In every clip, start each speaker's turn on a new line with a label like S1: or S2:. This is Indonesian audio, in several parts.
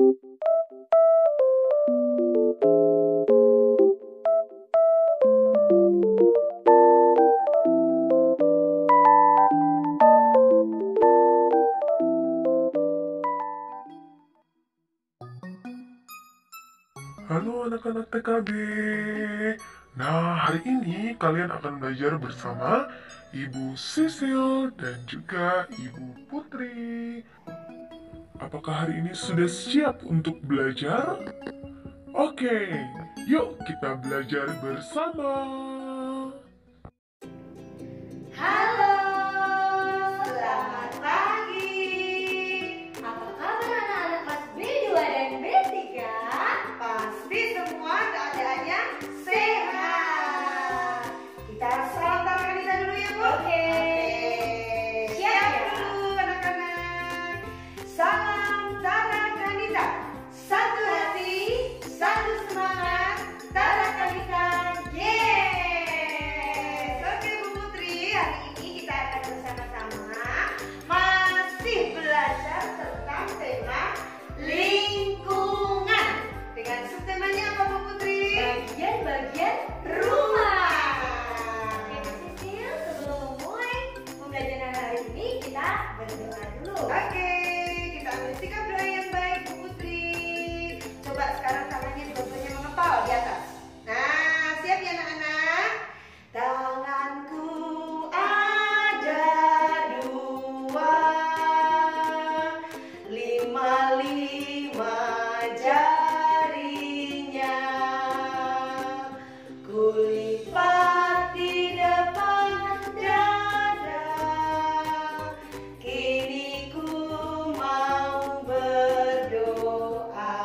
S1: Halo anak-anak TKB. Nah, hari ini kalian akan belajar bersama Ibu Sisil dan juga Ibu Putri. Apakah hari ini sudah siap untuk belajar? Oke, yuk kita belajar bersama.
S2: Halo, selamat pagi. Apa kabar anak-anak kelas B2 dan B3? Pasti semua keadaannya sehat. Kita salam Tara dulu ya, Bu. Oke. Siap dulu anak-anak. Salam Tara Kanita. Satu hati, satu semangat. Tara Kanita. Yes. Oke Bu Putri, hari ini kita akan bersama-sama masih belajar tentang tema lingkungan. Dengan subtemanya apa Bu Putri? Bagian-bagian rumah. Oke Bu Sisil, sebelum memulai pembelajaran hari ini kita berdoa dulu. Oke, kita ambil sikap doa yang baik Bu Putri. Coba sekarang tangannya dua-duanya mengepal di atas. Nah, siap ya anak-anak? Tanganku ada dua, lima jarinya. Kulipat di depan dada, kini ku mau berdoa.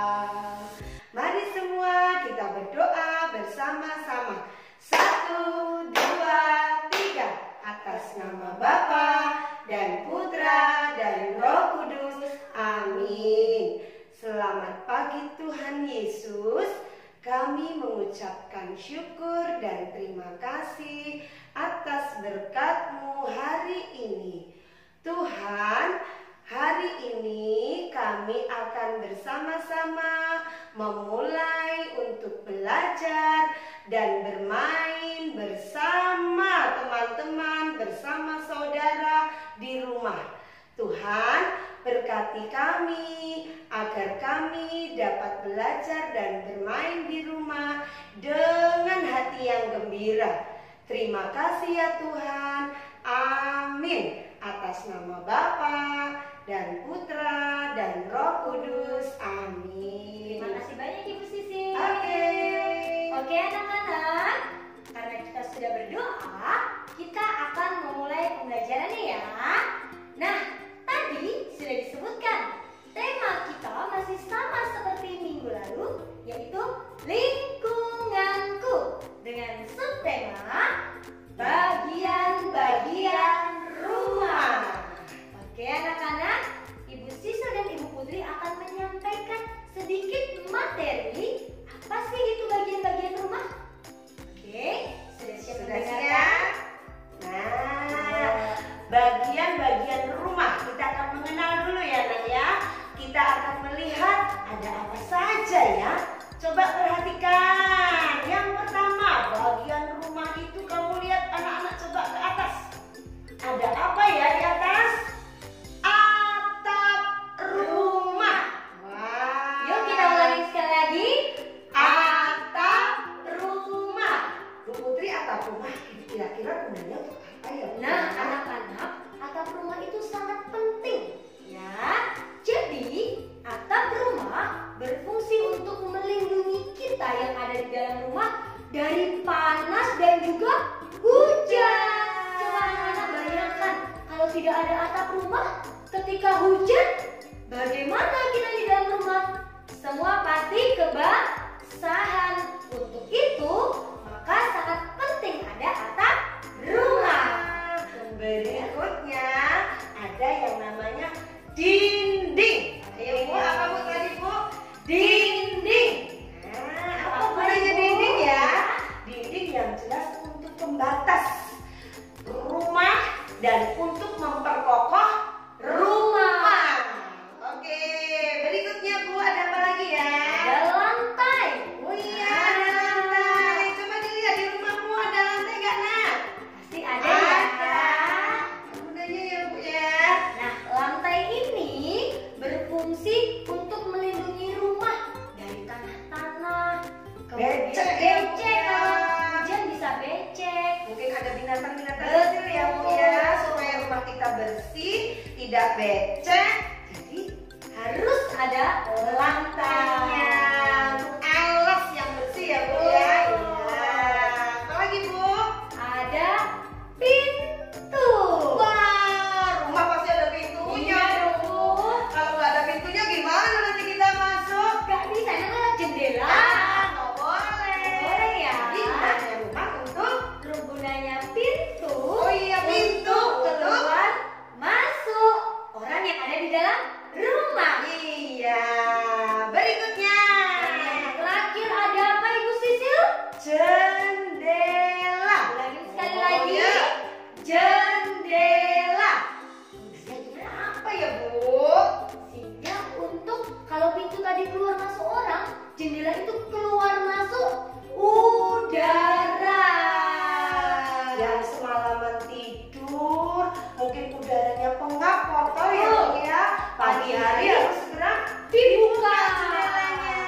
S2: Mari semua kita berdoa bersama-sama. 1, 2, 3. Atas nama Bapa dan Putra dan Roh Kudus. Amin. Selamat pagi Tuhan Yesus. Kami mengucapkan syukur dan terima kasih atas berkat-Mu hari ini. Tuhan, hari ini kami akan bersama-sama memulai untuk belajar dan bermain bersama teman-teman, bersama saudara di rumah. Tuhan, berkati kami agar kami dapat belajar dan bermain di rumah dengan hati yang gembira. Terima kasih ya Tuhan. Amin. Atas nama Bapa dan Putra dan Roh Kudus. Amin.
S3: Terima kasih banyak Ibu Sisi.
S2: Oke
S3: Anak-anak, karena kita sudah berdoa, kita akan memulai pembelajarannya ya. Nah, tadi sudah disebutkan tema kita masih sama seperti minggu lalu, yaitu lingkunganku, dengan subtema bagian-bagian rumah. Oke anak-anak, Ibu Sisil dan Ibu Putri akan menyampaikan sedikit materi. Apa sih itu bagian-bagian rumah? Oke, sudah siap mendengarkan?
S2: Nah, bagian-bagian rumah kita akan mengenal dulu ya Nak ya. Kita akan melihat ada apa saja ya. Coba perhatikan. Yang pertama, bagian rumah itu kamu lihat anak-anak, coba ke atas. Ada apa ya di atas? Atap rumah. Wah.
S3: Yuk kita ulangi sekali lagi.
S2: Atap rumah. Bu Putri, atap rumah kira-kira gunanya untuk apa ya?
S3: Nah anak-anak, atap rumah itu sangat penting ya. Jadi atap rumah berfungsi untuk melindungi kita yang ada di dalam rumah dari panas dan juga hujan. Coba anak-anak bayangkan, kalau tidak ada atap rumah ketika hujan, bagaimana kita di dalam rumah? Semua pasti kebasahan. Untuk itu, maka sangat penting ada atap rumah.
S2: Berikutnya ada yang namanya dinding. Ayo Bu, apa Bu tadi Bu? Dinding. Nah, apa gunanya dinding ya? Dinding yang jelas untuk pembatas rumah dan untuk memperkokoh rumah. Oke, berikutnya Bu, ada apa
S3: berfungsi untuk melindungi rumah dari tanah-tanah,
S2: Becek ya, Bu,
S3: becek,
S2: ya.
S3: kalau hujan bisa becek.
S2: Mungkin ada binatang-binatang
S3: Betul.
S2: kecil ya Bu ya, supaya rumah kita bersih, tidak becek. Jadi
S3: Harus ada
S2: lantainya untuk alas yang bersih ya Bu ya. Iya. Apalagi Bu?
S3: ada pintu.
S2: Wah, rumah pasti ada pintunya.
S3: Iya dong, Bu.
S2: Kalau nggak ada pintunya gimana nanti kita masuk?
S3: Gak bisa, namanya jendela.
S2: Nggak boleh.
S3: Boleh ya.
S2: Jadi gunanya rumah untuk
S3: Gunanya pintu.
S2: Oh iya, pintu.
S3: Untuk keluar masuk orang yang ada di dalam rumah.
S2: Iya. Berikutnya.
S3: Yang terakhir ada apa, Ibu Sisil?
S2: Jendela.
S3: Ulangi sekali
S2: Oh,
S3: lagi.
S2: iya.
S3: Jendela.
S2: Fungsinya apa ya Bu?
S3: Sehingga untuk kalau pintu tadi keluar masuk orang, jendela itu keluar masuk udara.
S2: Yang semalaman tidur, mungkin udaranya pengap, kotor ya
S3: Oh.
S2: Bu ya. Pagi hari harus segera
S3: Dibuka
S2: jendelanya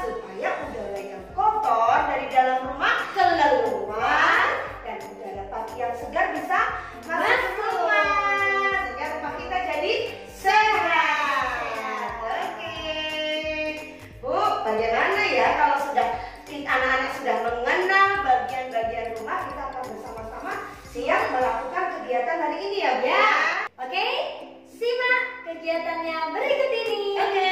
S2: supaya udara yang kotor dari dalam rumah keluar dan udara pagi yang segar bisa masuk ke rumah sehingga rumah kita jadi sehat. Oke, Bu, bagaimana ya kalau sudah anak-anak sudah mengenal bagian-bagian rumah, kita akan bersama-sama siap melakukan kegiatan hari ini ya Bu
S3: Ya.
S2: ya.
S3: Oke, simak kegiatannya berikut ini.
S2: Oke.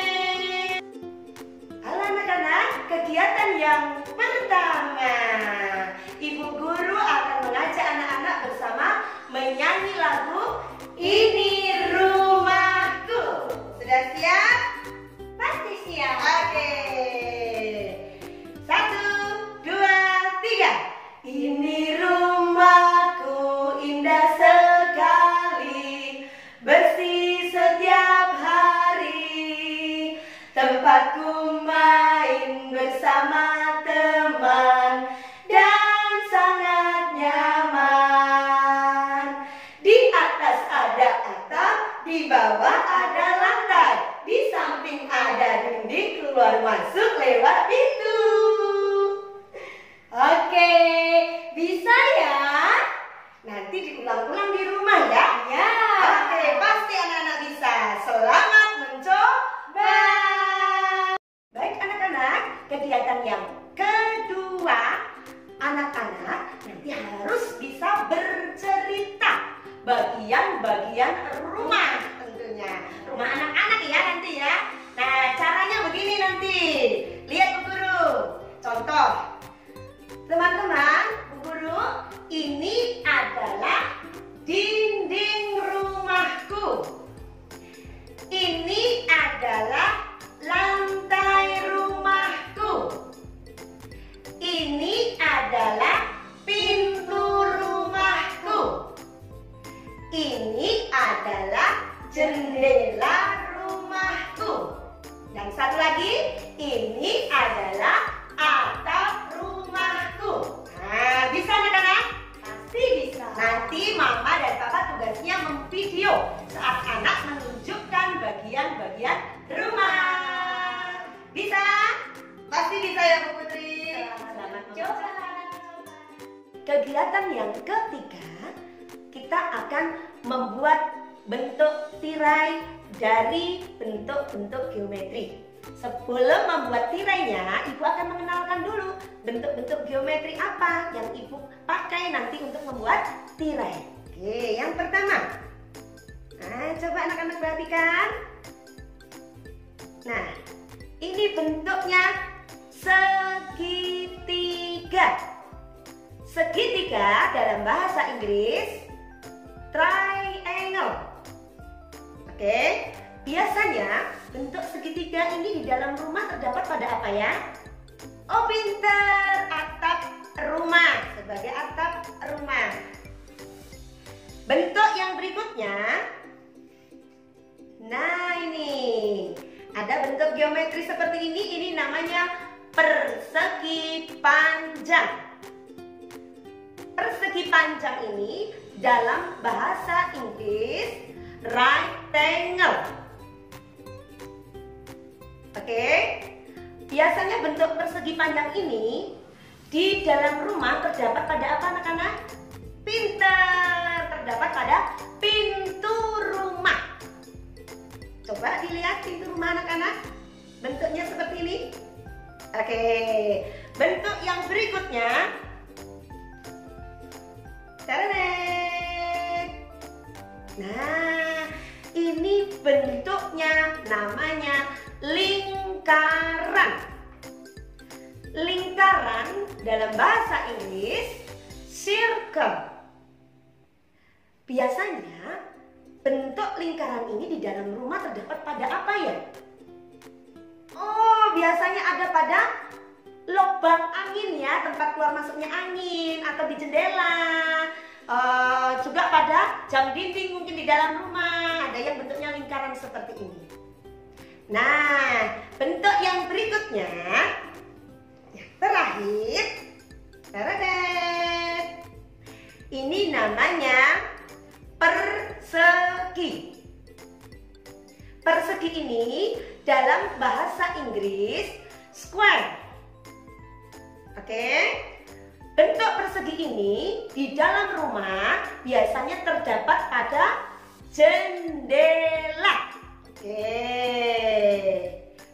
S2: Halo anak-anak, kegiatan yang pertama, Ibu Guru akan mengajak anak-anak bersama menyanyi lagu Ini Rumahku. Sudah siap?
S3: Pasti siap.
S2: Oke. 1, 2, 3. Ini rumahku indah sekali, bersih setiap hari, tempatku main bersama teman dan sangat nyaman. Di atas ada atap, di bawah ada lantai, di samping ada dinding, keluar masuk lewat pintu.
S3: Oke, bisa ya?
S2: Nanti diulang-ulang di rumah ya.
S3: Ya.
S2: Oke, pasti anak-anak bisa. Selamat mencoba. Baik anak-anak, kegiatan yang kedua, anak-anak nanti harus bisa bercerita bagian-bagian rumah tentunya. Rumah anak-anak ya nanti ya. Nah, caranya begini nanti. Lihat Bu Guru. Contoh. Teman-teman, Bu Guru, ini adalah dinding rumahku. Ini adalah lantai rumahku. Ini adalah pintu rumahku. Ini adalah jendela rumahku. Dan satu lagi, ini adalah atap rumahku. Nah, bisa anak-anak?
S3: Pasti bisa.
S2: Nanti Mama dan Papa tugasnya memvideo saat anak menunjukkan bagian-bagian rumah. Bisa? Pasti bisa ya Bu Putri.
S3: Selamat mencoba.
S2: Kegiatan yang ketiga, kita akan membuat bentuk tirai dari bentuk-bentuk geometri. Sebelum membuat tirainya, Ibu akan mengenalkan dulu bentuk-bentuk geometri apa yang Ibu pakai nanti untuk membuat tirai. Oke, yang pertama. Nah, coba anak-anak perhatikan. Nah, ini bentuknya segitiga. Segitiga dalam bahasa Inggris triangle. Oke, biasanya bentuk segitiga ini di dalam rumah terdapat pada apa ya? Oh pinter, atap rumah, sebagai atap rumah. Bentuk yang berikutnya, nah ini ada bentuk geometri seperti ini namanya persegi panjang. Persegi panjang ini dalam bahasa Inggris rectangle.
S3: Oke. Biasanya bentuk persegi panjang ini di dalam rumah terdapat pada apa anak-anak? Pintar, terdapat pada pintu rumah. Coba dilihat pintu rumah anak-anak. Bentuknya seperti ini. Oke. Bentuk yang berikutnya. Tadadad. Nah, ini bentuknya namanya lingkaran. Lingkaran dalam bahasa Inggris circle. Biasanya bentuk lingkaran ini di dalam rumah terdapat pada apa ya? Oh, biasanya ada pada lubang angin ya, tempat keluar masuknya angin, atau di jendela. Juga pada jam dinding mungkin di dalam rumah ada yang bentuknya lingkaran seperti ini. Nah, bentuk yang berikutnya, yang terakhir, taradat. Ini namanya persegi. Persegi ini dalam bahasa Inggris square. Oke. Bentuk persegi ini di dalam rumah biasanya terdapat pada jendela. Oke.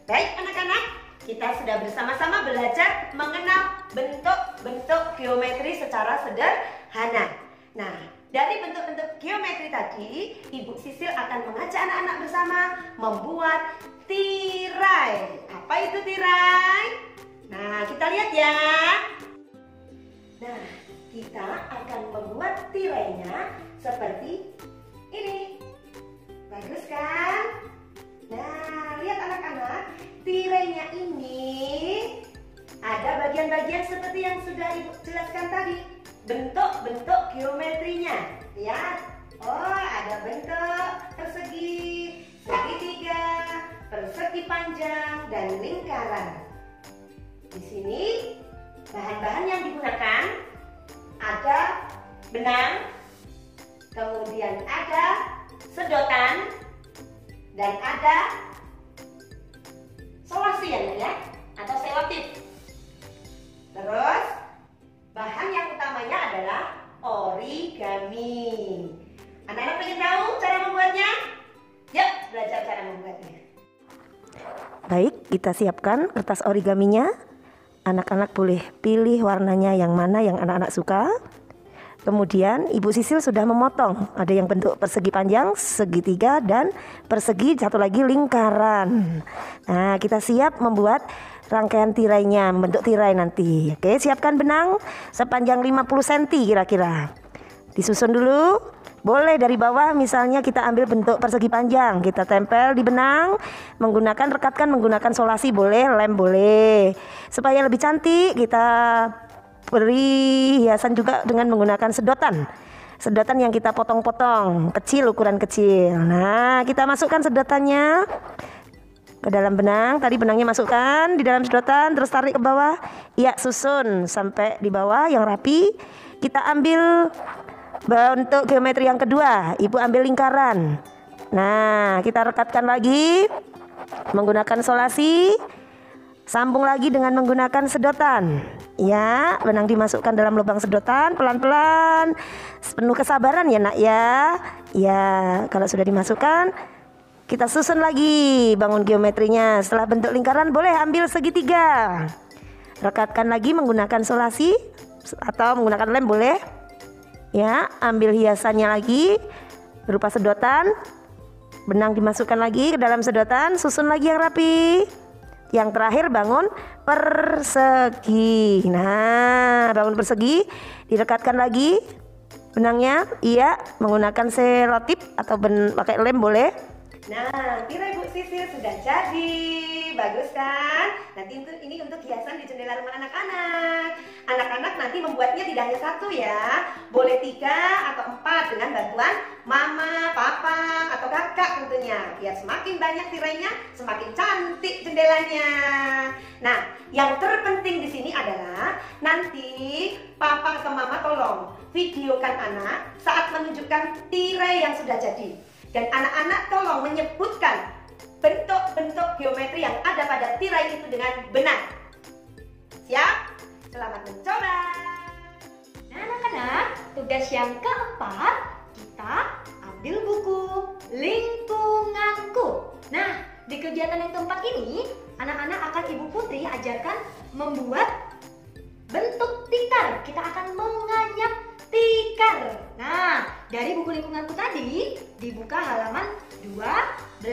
S3: Baik anak-anak, kita sudah bersama-sama belajar mengenal bentuk-bentuk geometri secara sederhana. Nah, dari bentuk-bentuk geometri tadi, Ibu Sisil akan mengajak anak-anak bersama membuat tirai. Apa itu tirai? Nah, kita lihat ya. Nah, kita akan membuat tirainya seperti ini. Bagus kan? Nah, lihat anak-anak, tirainya ini ada bagian-bagian seperti yang sudah Ibu jelaskan tadi. Bentuk-bentuk geometrinya, ya. Oh, ada bentuk persegi, segitiga, persegi panjang, dan lingkaran. Di sini bahan-bahan yang digunakan ada benang, kemudian ada sedotan, dan ada solasi ya, atau selotip. Terus bahan yang utamanya adalah origami. Anak-anak ingin tahu cara membuatnya? Yuk belajar cara membuatnya.
S4: Baik, kita siapkan kertas origaminya. Anak-anak boleh pilih warnanya yang mana yang anak-anak suka. Kemudian Ibu Sisil sudah memotong. Ada yang bentuk persegi panjang, segitiga, dan persegi satu lagi lingkaran. Nah, kita siap membuat rangkaian tirainya, membentuk tirai nanti. Oke, siapkan benang sepanjang 50 cm kira-kira. Disusun dulu. Boleh dari bawah, misalnya kita ambil bentuk persegi panjang, kita tempel di benang, rekatkan menggunakan solasi boleh, lem boleh. Supaya lebih cantik, kita beri hiasan juga dengan menggunakan sedotan. Sedotan yang kita potong-potong, kecil, ukuran kecil. Nah, kita masukkan sedotannya ke dalam benang. Tadi benangnya masukkan di dalam sedotan, terus tarik ke bawah. Iya, susun sampai di bawah yang rapi. Kita ambil bentuk geometri yang kedua. Ibu ambil lingkaran. Nah, kita rekatkan lagi menggunakan solasi. Sambung lagi dengan menggunakan sedotan. Ya, benang dimasukkan dalam lubang sedotan pelan-pelan. Penuh kesabaran ya nak ya. Ya, kalau sudah dimasukkan, kita susun lagi bangun geometrinya. Setelah bentuk lingkaran boleh ambil segitiga. Rekatkan lagi menggunakan solasi atau menggunakan lem boleh. Ya, ambil hiasannya lagi berupa sedotan. Benang dimasukkan lagi ke dalam sedotan, susun lagi yang rapi. Yang terakhir bangun persegi. Nah, bangun persegi, direkatkan lagi benangnya. Iya, menggunakan selotip atau pakai lem boleh.
S3: Nah, tirai Bu Sisil sudah jadi. Bagus kan? Nanti ini untuk hiasan di jendela rumah anak-anak. Anak-anak nanti membuatnya tidak hanya satu ya. Boleh 3 atau 4 dengan bantuan mama, papa, atau kakak tentunya. Biar semakin banyak tirainya, semakin cantik jendelanya. Nah, yang terpenting di sini adalah nanti papa atau mama tolong videokan anak saat menunjukkan tirai yang sudah jadi. Dan anak-anak tolong menyebutkan
S2: bentuk-bentuk geometri yang ada pada tirai itu dengan benar. Siap? Selamat mencoba.
S3: Nah anak-anak, tugas yang keempat, kita ambil buku Lingkunganku. Nah, di kegiatan yang keempat ini, anak-anak akan Ibu Putri ajarkan membuat bentuk tikar. Kita akan menganyam tikar. Nah, dari buku Lingkunganku tadi dibuka halaman 12.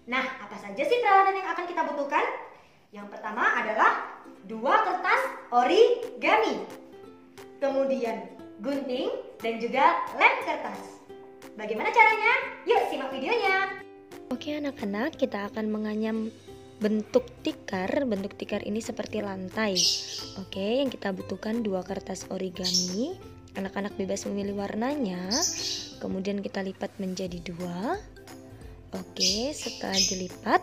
S3: Nah, apa saja sih peralatan yang akan kita butuhkan? Yang pertama adalah 2 kertas origami, kemudian gunting dan juga lem kertas. Bagaimana caranya? Yuk simak videonya.
S5: Oke anak-anak, kita akan menganyam bentuk tikar. Bentuk tikar ini seperti lantai. Oke, yang kita butuhkan 2 kertas origami. Anak-anak bebas memilih warnanya. Kemudian kita lipat menjadi 2. Oke, setelah dilipat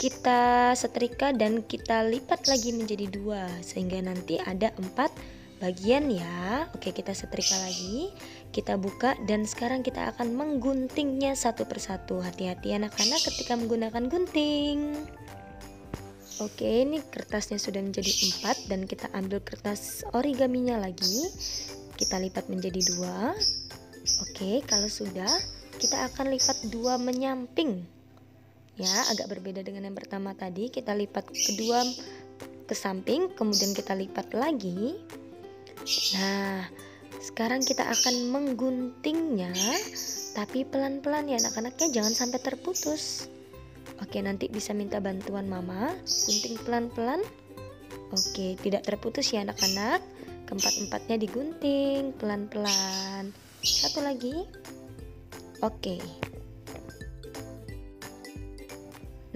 S5: kita setrika dan kita lipat lagi menjadi 2 sehingga nanti ada 4 bagian ya. Oke, kita setrika lagi, kita buka dan sekarang kita akan mengguntingnya satu persatu. Hati-hati anak-anak ketika menggunakan gunting. Oke, ini kertasnya sudah menjadi 4 dan kita ambil kertas origaminya lagi, kita lipat menjadi 2. Oke, kalau sudah kita akan lipat 2 menyamping ya, agak berbeda dengan yang pertama tadi. Kita lipat kedua ke samping, kemudian kita lipat lagi. Nah, sekarang kita akan mengguntingnya, tapi pelan-pelan ya anak-anaknya, jangan sampai terputus. Oke, nanti bisa minta bantuan mama, gunting pelan-pelan. Oke, tidak terputus ya anak-anak. Keempat-empatnya digunting pelan-pelan. Satu lagi. Oke.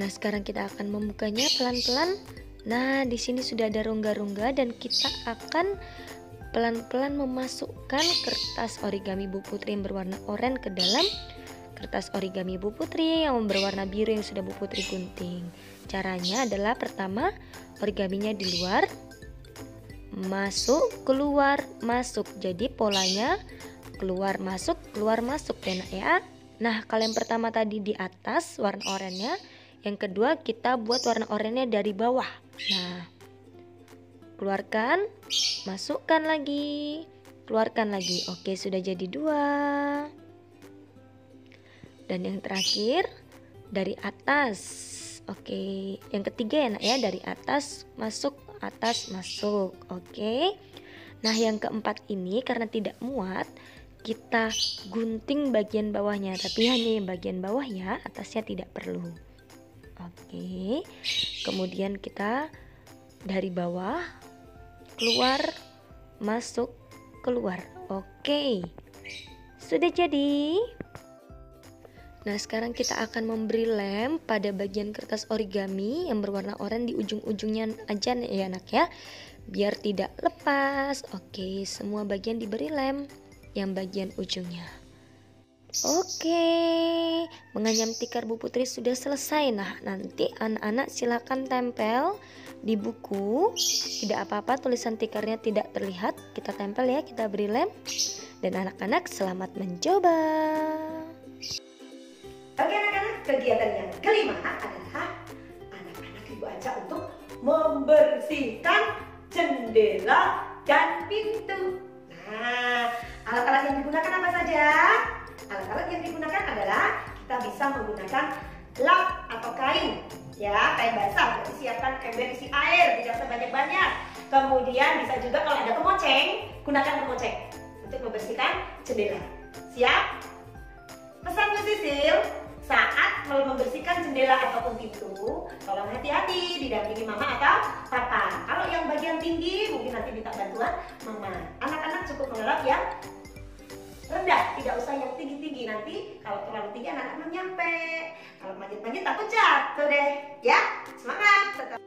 S5: Nah, sekarang kita akan membukanya pelan-pelan. Nah, di sini sudah ada rongga-rongga dan kita akan pelan-pelan memasukkan kertas origami Bu Putri yang berwarna oranye ke dalam kertas origami Bu Putri yang berwarna biru yang sudah Bu Putri gunting. Caranya adalah pertama, origaminya di luar, masuk, keluar, masuk. Jadi polanya keluar masuk dan ya. Nah, kalau yang pertama tadi di atas warna oranye, yang kedua kita buat warna oranye dari bawah. Nah, keluarkan, masukkan lagi, keluarkan lagi. Oke, sudah jadi 2. Dan yang terakhir dari atas. Oke, yang ketiga ya nak ya, dari atas masuk, atas masuk. Oke. Nah, yang keempat ini karena tidak muat, kita gunting bagian bawahnya, tapi hanya yang bagian bawah ya, atasnya tidak perlu. Oke, kemudian kita dari bawah keluar, masuk, keluar. Oke, sudah jadi. Nah, sekarang kita akan memberi lem pada bagian kertas origami yang berwarna oranye di ujung-ujungnya aja ya anak ya, biar tidak lepas. Oke, semua bagian diberi lem yang bagian ujungnya. Oke, menganyam tikar Bu Putri sudah selesai. Nah, nanti anak-anak silakan tempel di buku. Tidak apa-apa tulisan tikarnya tidak terlihat, kita tempel ya, kita beri lem. Dan anak-anak selamat mencoba.
S2: Oke anak-anak, kegiatan yang kelima adalah anak-anak Ibu ajak untuk membersihkan jendela dan pintu. Nah, alat-alat yang digunakan apa saja? Alat-alat yang digunakan adalah kita bisa menggunakan lap atau kain, ya, kain basah. Berarti siapkan ember isi air, tidak sebanyak-banyak. Kemudian bisa juga kalau ada kemoceng, gunakan kemoceng untuk membersihkan jendela. Siap? Pesan Bu Sisil, saat mau membersihkan jendela ataupun pintu, tolong hati-hati didampingi mama atau papa. Kalau yang bagian tinggi mungkin nanti minta bantuan mama. Anak-anak cukup mengelap yang rendah, tidak usah yang tinggi-tinggi. Nanti kalau terlalu tinggi anak-anak nyampe. Kalau manjat-manjat takut jatuh deh. Ya, semangat tetap.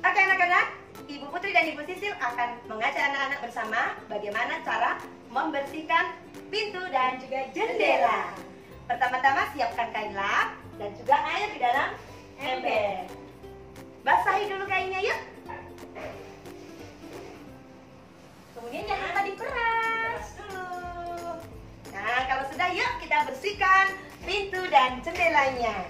S2: Oke anak-anak, Ibu Putri dan Ibu Sisil akan mengajak anak-anak bersama bagaimana cara membersihkan pintu dan juga jendela. Pertama-tama siapkan kain lap dan juga air di dalam ember. Basahi dulu kainnya yuk. Kemudian jangan lupa diperas dulu. Nah, kalau sudah yuk kita bersihkan pintu dan jendela.
S4: nilainya.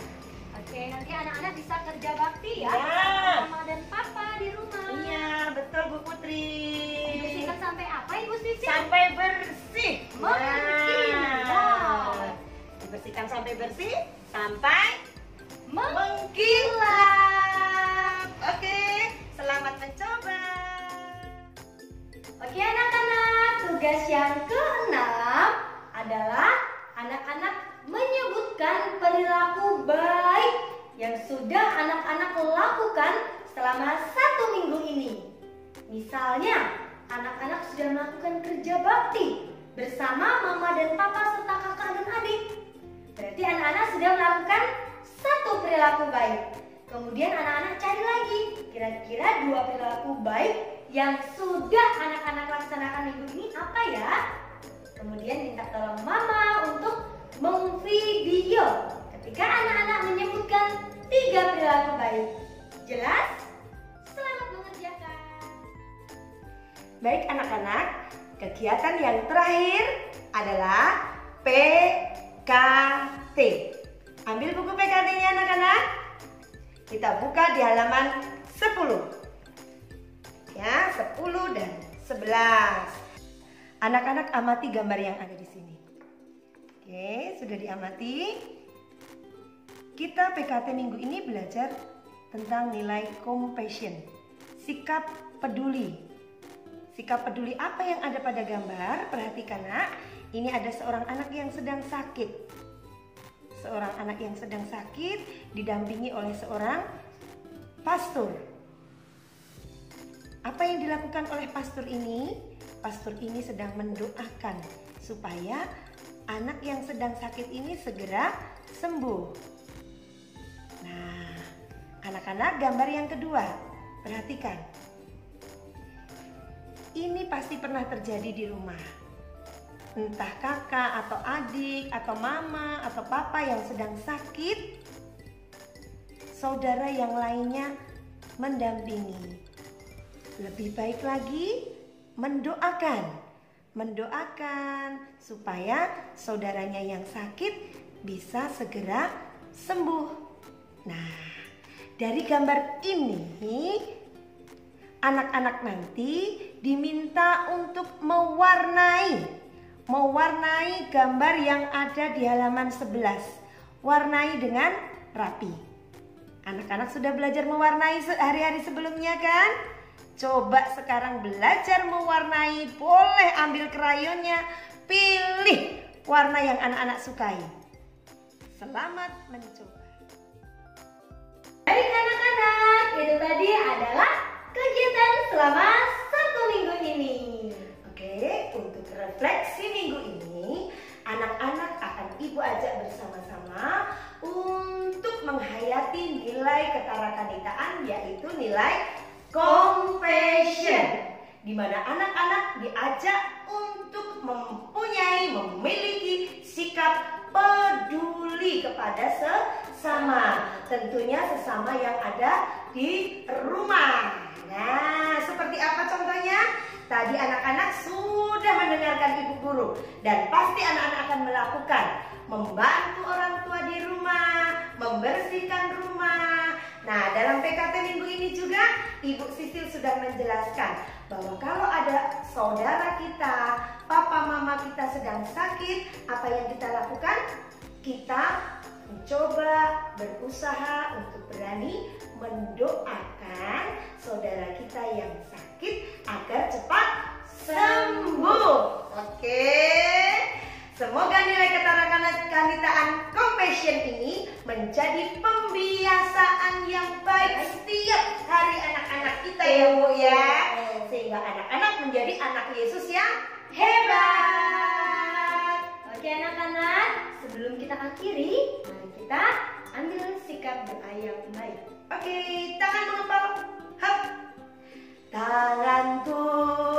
S3: Oke, nanti anak-anak bisa kerja bakti ya.
S4: Ya.
S3: Mama dan papa di rumah.
S4: Iya, betul Bu Putri.
S3: Dibersihkan sampai apa Ibu Sisil?
S4: Sampai bersih.
S3: Mengkilat.
S4: Dibersihkan sampai bersih, sampai
S3: Mengkilat.
S4: Oke, selamat mencoba.
S3: Oke anak-anak, tugas yang keenam adalah anak-anak menyebutkan perilaku baik yang sudah anak-anak lakukan selama 1 minggu ini. Misalnya, anak-anak sudah melakukan kerja bakti bersama mama dan papa serta kakak dan adik. Berarti anak-anak sudah melakukan 1 perilaku baik. Kemudian anak-anak cari lagi kira-kira 2 perilaku baik yang sudah anak-anak laksanakan minggu ini apa ya? Kemudian minta tolong mama untuk memvideo ketika anak-anak menyebutkan 3 perilaku baik. Jelas? Selamat mengerjakan.
S4: Baik anak-anak, kegiatan yang terakhir adalah PKT. Ambil buku PKT-nya anak-anak. Kita buka di halaman 10. Ya, 10 dan 11. Anak-anak amati gambar yang ada di sini. Oke, sudah diamati. Kita PKT minggu ini belajar tentang nilai compassion, sikap peduli. Sikap peduli apa yang ada pada gambar? Perhatikan nak, ini ada seorang anak yang sedang sakit. Seorang anak yang sedang sakit didampingi oleh seorang pastor. Apa yang dilakukan oleh pastor ini? Pastor ini sedang mendoakan supaya anak yang sedang sakit ini segera sembuh. Nah, anak-anak, gambar yang kedua, perhatikan. Ini pasti pernah terjadi di rumah. Entah kakak atau adik atau mama atau papa yang sedang sakit, saudara yang lainnya mendampingi. Lebih baik lagi mendoakan supaya saudaranya yang sakit bisa segera sembuh. Nah, dari gambar ini anak-anak nanti diminta untuk mewarnai gambar yang ada di halaman 11. Warnai dengan rapi. Anak-anak sudah belajar mewarnai hari-hari sebelumnya kan? Coba sekarang belajar mewarnai, boleh ambil krayonnya, pilih warna yang anak-anak sukai. Selamat mencoba.
S3: Baik anak-anak, itu tadi adalah kegiatan selama 1 minggu ini.
S4: Oke, untuk refleksi minggu ini, anak-anak akan ibu ajak bersama-sama untuk menghayati nilai ketarakaниtaan, yaitu nilai compassion, di mana anak-anak diajak untuk memiliki sikap peduli kepada sesama, tentunya sesama yang ada di rumah. Nah, seperti apa contohnya? Tadi anak-anak sudah mendengarkan ibu guru dan pasti anak-anak akan melakukan membantu orang tua di rumah, membersihkan rumah. Nah, dalam PKT minggu ini juga Ibu Sisil sudah menjelaskan bahwa kalau ada saudara kita, papa mama kita sedang sakit, apa yang kita lakukan? Kita mencoba berusaha untuk berani mendoakan saudara kita yang sakit agar cepat sembuh. Oke. Semoga nilai ketarakaниtaan compassion ini menjadi pembiasaan yang baik setiap hari anak-anak kita ya Bu ya. Sehingga anak-anak menjadi anak Yesus yang hebat.
S3: Oke anak-anak, sebelum kita akhiri, mari kita ambil sikap doa yang baik.
S4: Oke, tangan mengepal. Hap. Tanganku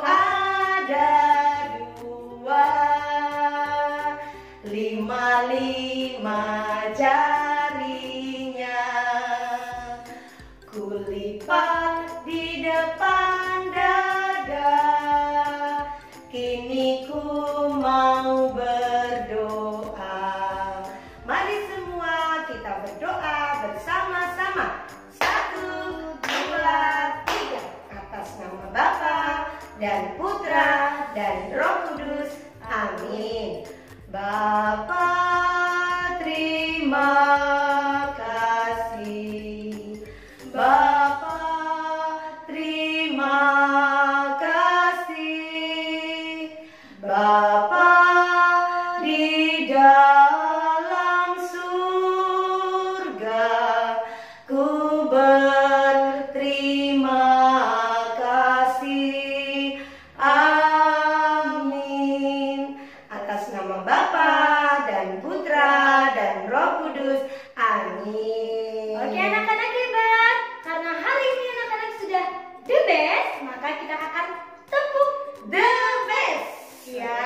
S4: ada 2, 5 jarinya, kulipat di depan dada, kini ku mau berdoa. Mari semua kita
S3: dan Roh Kudus. Amin. Bapa, terima kasih. Bapa, terima kasih. Bapa di dalam surga, ku berterima kasih. Amin. Atas nama Bapa dan Putra dan Roh Kudus. Amin.
S2: Oke anak-anak hebat, karena hari ini anak-anak sudah the best, maka kita akan tepuk
S3: The best.
S2: ya.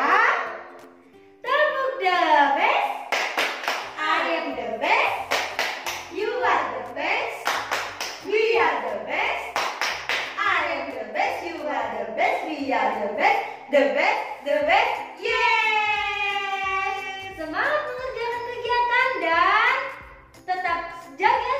S2: Tepuk the best. I am the best. You are the best. We are the best. I am the best. You are the best. We are the best. The best. The best. Yeay! Semangat mengerjakan kegiatan dan tetap jaga